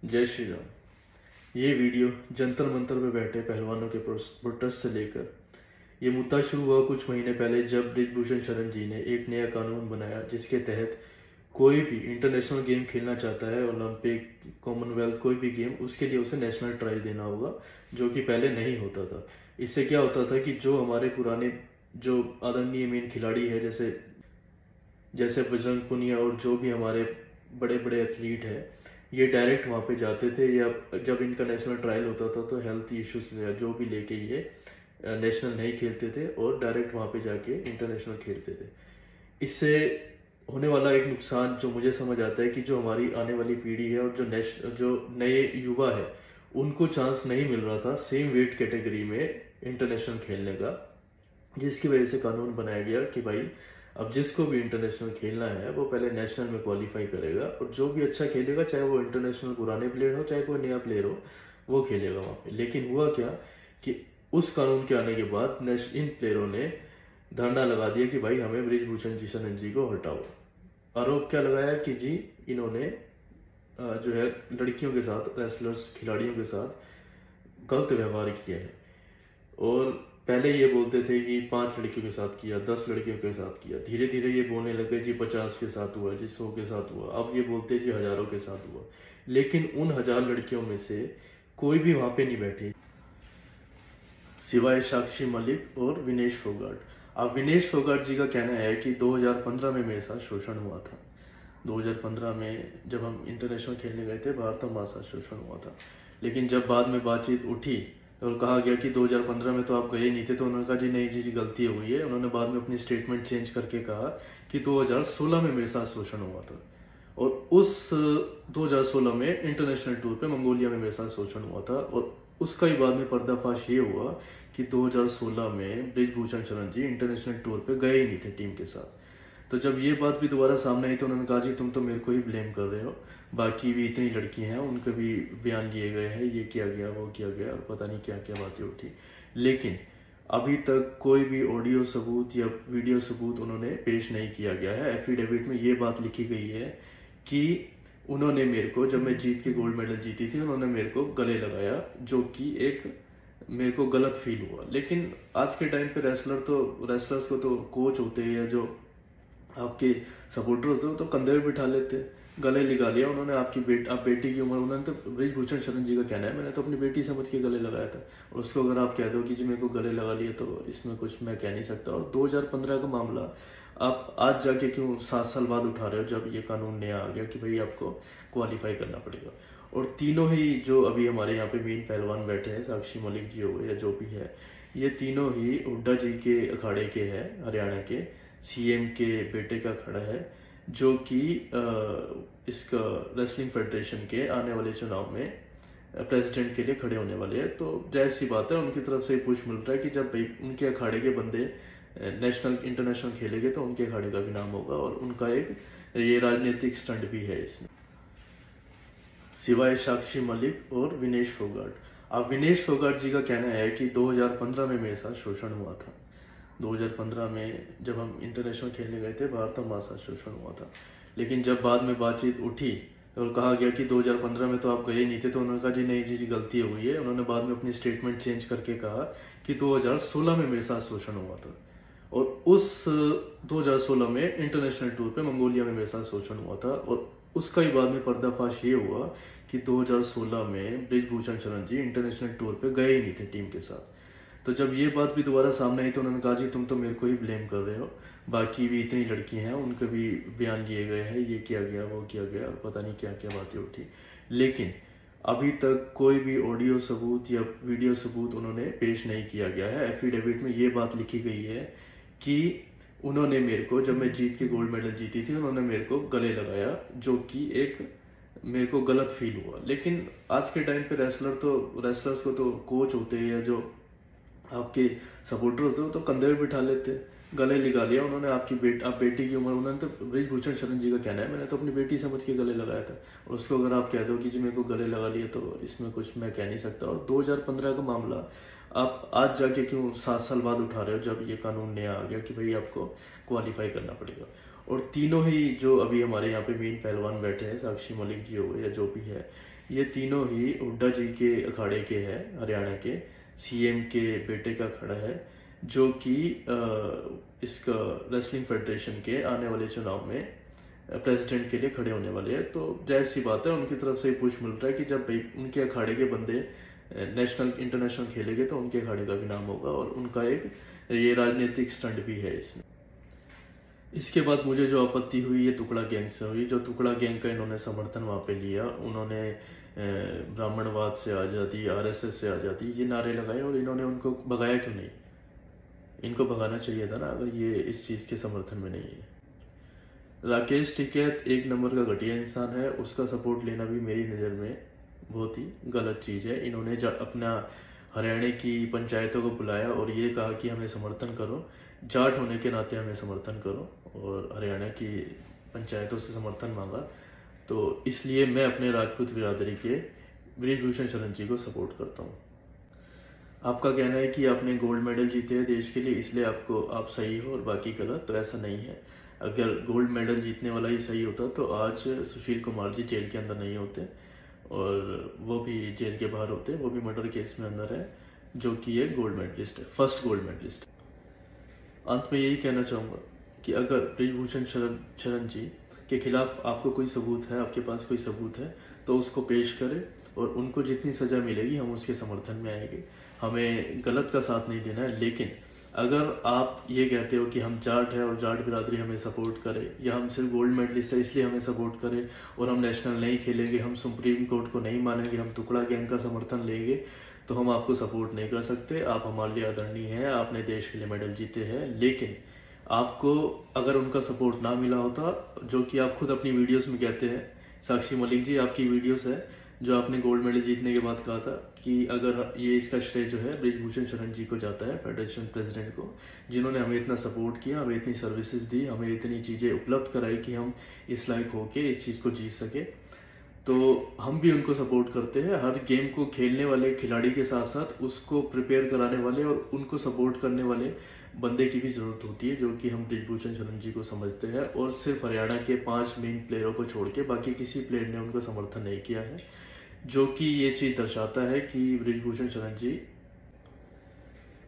जय श्री राम। ये वीडियो जंतर मंतर में बैठे पहलवानों के प्रोटेस्ट से लेकर ये मुद्दा शुरू हुआ कुछ महीने पहले जब बृजभूषण शरण जी ने एक नया कानून बनाया जिसके तहत कोई भी इंटरनेशनल गेम खेलना चाहता है, ओलंपिक, कॉमनवेल्थ, कोई भी गेम, उसके लिए उसे नेशनल ट्रायल देना होगा, जो कि पहले नहीं होता था। इससे क्या होता था कि जो हमारे पुराने जो आदरणीय मेन खिलाड़ी है, जैसे जैसे बजरंग पुनिया और जो भी हमारे बड़े बड़े एथलीट हैं, ये डायरेक्ट वहाँ पे जाते थे, या जब इनका नेशनल ट्रायल होता था तो हेल्थ इश्यूज या जो भी लेके ये नेशनल नहीं खेलते थे और डायरेक्ट वहाँ पे जाके इंटरनेशनल खेलते थे। इससे होने वाला एक नुकसान जो मुझे समझ आता है कि जो हमारी आने वाली पीढ़ी है और जो नए युवा है, उनको चांस नहीं मिल रहा था सेम वेट कैटेगरी में इंटरनेशनल खेलने का, जिसकी वजह से कानून बनाया गया कि भाई अब जिसको भी इंटरनेशनल खेलना है वो पहले नेशनल में क्वालिफाई करेगा और जो भी अच्छा खेलेगा, चाहे वो इंटरनेशनल पुराने प्लेयर हो चाहे कोई नया प्लेयर हो, वो खेलेगा वहां पे। लेकिन हुआ क्या कि उस कानून के आने के बाद इन प्लेयरों ने धरना लगा दिया कि भाई हमें बृजभूषण जी शरण जी को हटाओ। आरोप क्या लगाया कि जी इन्होंने जो है लड़कियों के साथ, रेसलर्स खिलाड़ियों के साथ गलत व्यवहार किया है। और पहले ये बोलते थे कि 5 लड़कियों के साथ किया, 10 लड़कियों के साथ किया, धीरे धीरे ये बोलने लगे जी 50 के साथ हुआ, जी 100 के साथ हुआ, अब ये बोलते जी हजारों के साथ हुआ। लेकिन उन 1000 लड़कियों में से कोई भी वहां पे नहीं बैठी सिवाय साक्षी मलिक और विनेश फोगाट। अब विनेश फोगाट जी का कहना है कि 2015 में मेरे साथ शोषण हुआ था। 2015 में जब हम इंटरनेशनल खेलने गए थे बाहर, तो हमारे साथ शोषण हुआ था। लेकिन जब बाद में बातचीत उठी और कहा गया कि 2015 में तो आप गए नहीं थे, तो उन्होंने कहा जी नहीं जी गलती हुई है। उन्होंने बाद में अपनी स्टेटमेंट चेंज करके कहा कि 2016 में मेरे साथ शोषण हुआ था और उस 2016 में इंटरनेशनल टूर पे मंगोलिया में मेरे साथ शोषण हुआ था। और उसका ही बाद में पर्दाफाश ये हुआ कि 2016 में बृजभूषण शरण जी इंटरनेशनल टूर पे गए ही नहीं थे टीम के साथ। तो जब ये बात भी दोबारा सामने आई तो उन्होंने कहा जी तुम तो मेरे को ही ब्लेम कर रहे हो, बाकी भी इतनी लड़की हैं उनके भी बयान लिए गए हैं, ये किया गया वो किया गया और पता नहीं क्या क्या बातें उठी। लेकिन अभी तक कोई भी ऑडियो सबूत या वीडियो सबूत उन्होंने पेश नहीं किया गया है। एफिडेविट में ये बात लिखी गई है कि उन्होंने मेरे को, जब मैं जीत के गोल्ड मेडल जीती थी, उन्होंने मेरे को गले लगाया, जो कि एक मेरे को गलत फील हुआ। लेकिन आज के टाइम पे रेसलर्स को तो कोच होते हैं या जो आपके सपोर्टर होते हो तो कंधे पे बिठा लेते, गले लगा लिया उन्होंने। आप बेटी की उम्र, उन्होंने तो बृजभूषण शरण जी का कहना है मैंने तो अपनी बेटी समझ के गले लगाया था, और उसको अगर आप कह दो कि जी मेरे को गले लगा लिया तो इसमें कुछ मैं कह नहीं सकता। और 2015 का मामला आप आज जाके क्यों 7 साल बाद उठा रहे हो, जब ये कानून नया आ गया कि भाई आपको क्वालिफाई करना पड़ेगा। और तीनों ही जो अभी हमारे यहाँ पे मेन पहलवान बैठे हैं, साक्षी मलिक जी हो गए या जो भी है, ये तीनों ही हुड्डा जी के अखाड़े के हैं, हरियाणा के सीएम के बेटे का खड़ा है, जो कि इसका रेसलिंग फेडरेशन के आने वाले चुनाव में प्रेसिडेंट के लिए खड़े होने वाले हैं। तो जाहिर सी बात है उनकी तरफ से पुश मिल रहा है कि जब भाई उनके अखाड़े के बंदे नेशनल इंटरनेशनल खेलेंगे तो उनके अखाड़े का भी नाम होगा, और उनका एक ये राजनीतिक स्टंट भी है इसमें, सिवाय साक्षी मलिक और विनेश फोगाट। अब विनेश फोगाट जी का कहना है कि 2015 में मेरे साथ शोषण हुआ था। 2015 में जब हम इंटरनेशनल खेलने गए थे बाहर, तो हमारे साथ शोषण हुआ था। लेकिन जब बाद में बातचीत उठी और कहा गया कि 2015 में तो आप गए नहीं थे, तो उन्होंने कहा जी नहीं जी गलती हुई है। उन्होंने बाद में अपनी स्टेटमेंट चेंज करके कहा कि 2016 में मेरे साथ शोषण हुआ था और उस 2016 में इंटरनेशनल टूर पे मंगोलिया में मेरे साथ शोषण हुआ था। और उसका ही बाद में पर्दाफाश ये हुआ कि 2016 में बृजभूषण शरण जी इंटरनेशनल टूर पे गए ही नहीं थे टीम के साथ। तो जब ये बात भी दोबारा सामने आई तो उन्होंने कहा जी तुम तो मेरे को ही ब्लेम कर रहे हो, बाकी भी इतनी लड़की हैं उनके भी बयान लिए गए हैं, ये किया गया वो किया गया और पता नहीं क्या क्या बातें उठी। लेकिन अभी तक कोई भी ऑडियो सबूत या वीडियो सबूत उन्होंने पेश नहीं किया गया है। एफिडेविट में ये बात लिखी गई है कि उन्होंने मेरे को, जब मैं जीत के गोल्ड मेडल जीती थी, उन्होंने मेरे को गले लगाया, जो कि एक मेरे को गलत फील हुआ। लेकिन आज के टाइम पे रेसलर्स को तो कोच होते हैं या जो आपके सपोर्टर होते हो तो कंधे पे बिठा लेते, गले लगा लिया उन्होंने। आप बेटी की उम्र, उन्होंने तो बृजभूषण शरण जी का कहना है मैंने तो अपनी बेटी समझ के गले लगाया था, और उसको अगर आप कह दो कि जी मेरे को गले लगा लिया तो इसमें कुछ मैं कह नहीं सकता। और 2015 का मामला आप आज जाके क्यों 7 साल बाद उठा रहे हो, जब ये कानून नया आ गया कि भाई आपको क्वालिफाई करना पड़ेगा। और तीनों ही जो अभी हमारे यहाँ पे मेन पहलवान बैठे हैं, साक्षी मलिक जी हो गए या जो भी है, ये तीनों ही हुड्डा जी के अखाड़े के हैं, हरियाणा के सीएम के बेटे का अखाड़ा है, जो कि इसका रेसलिंग फेडरेशन के आने वाले चुनाव में प्रेसिडेंट के लिए खड़े होने वाले हैं। तो जाहिर सी बात है, उनकी तरफ से पुश मिल रहा है कि जब भाई उनके अखाड़े के बंदे नेशनल इंटरनेशनल खेलेंगे तो उनके अखाड़े का भी नाम होगा, और उनका एक ये राजनीतिक स्टंट भी है इसमें। इसके बाद मुझे जो आपत्ति हुई ये टुकड़ा गैंग से हुई। जो टुकड़ा गैंग का इन्होंने समर्थन वहां पे लिया, उन्होंने ब्राह्मणवाद से आजादी, आरएसएस से आजादी, ये नारे लगाए, और इन्होंने उनको भगाया क्यों नहीं? इनको भगाना चाहिए था ना, अगर ये इस चीज के समर्थन में नहीं है। राकेश टिकैत एक नंबर का घटिया इंसान है, उसका सपोर्ट लेना भी मेरी नज़र में बहुत ही गलत चीज़ है। इन्होंने अपना हरियाणा की पंचायतों को बुलाया और ये कहा कि हमें समर्थन करो, जाट होने के नाते हमें समर्थन करो, और हरियाणा की पंचायतों से समर्थन मांगा। तो इसलिए मैं अपने राजपूत बिरादरी के बृजभूषण शरण जी को सपोर्ट करता हूँ। आपका कहना है कि आपने गोल्ड मेडल जीते हैं देश के लिए, इसलिए आप सही हो और बाकी गलत, तो ऐसा नहीं है। अगर गोल्ड मेडल जीतने वाला ही सही होता तो आज सुशील कुमार जी जेल के अंदर नहीं होते, और वो भी जेल के बाहर होते, वो भी मर्डर केस में अंदर है, जो कि ये गोल्ड मेडलिस्ट है, फर्स्ट गोल्ड मेडलिस्ट। अंत में यही कहना चाहूंगा कि अगर बृजभूषण शरण जी के खिलाफ आपको कोई सबूत है, आपके पास कोई सबूत है, तो उसको पेश करें, और उनको जितनी सजा मिलेगी हम उसके समर्थन में आएंगे। हमें गलत का साथ नहीं देना है। लेकिन अगर आप ये कहते हो कि हम जाट है और जाट बिरादरी हमें सपोर्ट करे, या हम सिर्फ गोल्ड मेडलिस्ट है इसलिए हमें सपोर्ट करे, और हम नेशनल नहीं खेलेंगे, हम सुप्रीम कोर्ट को नहीं मानेंगे, हम टुकड़ा गैंग का समर्थन लेंगे, तो हम आपको सपोर्ट नहीं कर सकते। आप हमारे लिए आदरणीय हैं, आपने देश के लिए मेडल जीते हैं, लेकिन आपको अगर उनका सपोर्ट ना मिला होता, जो कि आप खुद अपनी वीडियोस में कहते हैं, साक्षी मलिक जी आपकी वीडियोस है जो आपने गोल्ड मेडल जीतने के बाद कहा था कि अगर ये इसका श्रेय जो है बृजभूषण शरण जी को जाता है, फेडरेशन प्रेसिडेंट को, जिन्होंने हमें इतना सपोर्ट किया, हमें इतनी सर्विसेज दी, हमें इतनी चीजें उपलब्ध कराई कि हम इस लायक होके इस चीज को जीत सके। तो हम भी उनको सपोर्ट करते हैं। हर गेम को खेलने वाले खिलाड़ी के साथ साथ उसको प्रिपेयर कराने वाले और उनको सपोर्ट करने वाले बंदे की भी जरूरत होती है, जो कि हम बृजभूषण शरण जी को समझते हैं। और सिर्फ हरियाणा के 5 मेन प्लेयरों को छोड़ के बाकी किसी प्लेयर ने उनको समर्थन नहीं किया है, जो कि ये चीज दर्शाता है कि बृजभूषण शरण जी।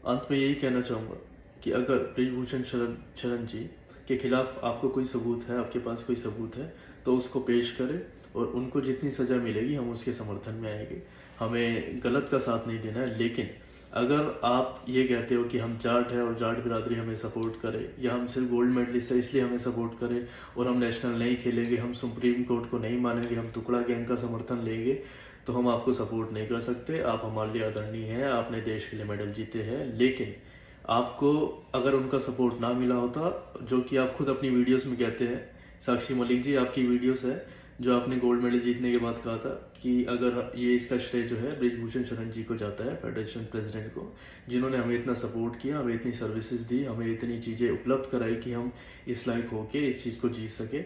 अंत में यही कहना चाहूंगा कि अगर बृजभूषण शरण जी के खिलाफ आपको कोई सबूत है, आपके पास कोई सबूत है, तो उसको पेश करें, और उनको जितनी सजा मिलेगी हम उसके समर्थन में आएंगे। हमें गलत का साथ नहीं देना है। लेकिन अगर आप ये कहते हो कि हम जाट है और जाट बिरादरी हमें सपोर्ट करे, या हम सिर्फ गोल्ड मेडलिस्ट है इसलिए हमें सपोर्ट करे, और हम नेशनल नहीं खेलेंगे, हम सुप्रीम कोर्ट को नहीं मानेंगे, हम टुकड़ा गैंग का समर्थन लेंगे, तो हम आपको सपोर्ट नहीं कर सकते। आप हमारे लिए आदरणीय हैं, आपने देश के लिए मेडल जीते हैं, लेकिन आपको अगर उनका सपोर्ट ना मिला होता, जो कि आप खुद अपनी वीडियोस में कहते हैं, साक्षी मलिक जी आपकी वीडियोस है जो आपने गोल्ड मेडल जीतने के बाद कहा था कि अगर ये इसका श्रेय जो है बृजभूषण शरण जी को जाता है, फेडरेशन प्रेसिडेंट को, जिन्होंने हमें इतना सपोर्ट किया, हमें इतनी सर्विसेज दी, हमें इतनी चीजें उपलब्ध कराई कि हम इस लायक होके इस चीज को जीत सके।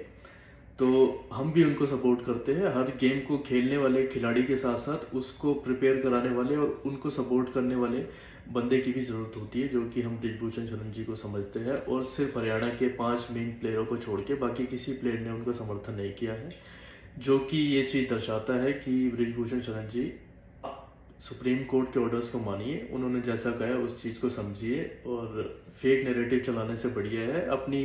तो हम भी उनको सपोर्ट करते हैं। हर गेम को खेलने वाले खिलाड़ी के साथ साथ उसको प्रिपेयर कराने वाले और उनको सपोर्ट करने वाले बंदे की भी जरूरत होती है, जो कि हम बृजभूषण शरण जी को समझते हैं। और सिर्फ हरियाणा के 5 मेन प्लेयरों को छोड़ के बाकी किसी प्लेयर ने उनको समर्थन नहीं किया है, जो कि ये चीज दर्शाता है कि बृजभूषण शरण जी सुप्रीम कोर्ट के ऑर्डर्स को मानिए, उन्होंने जैसा कहा उस चीज को समझिए, और फेक नैरेटिव चलाने से बढ़िया है अपनी